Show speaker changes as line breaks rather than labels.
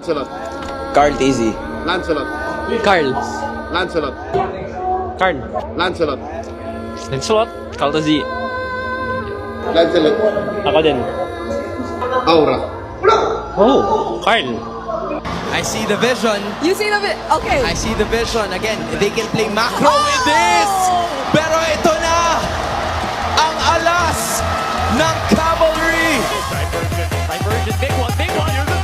Lancelot.
Carl Tizzy.
Lancelot.
Carl.
Lancelot.
Carl.
Lancelot.
Lancelot. Carl Tizzy.
Lancelot.
Ako din.
Aura.
Oh, Carl.
I see the vision.
You see the bit? Okay.
I see the vision. Again, they can play macro with this. Pero ito na ang alas ng Cavalry.
Divergent, big one, big one.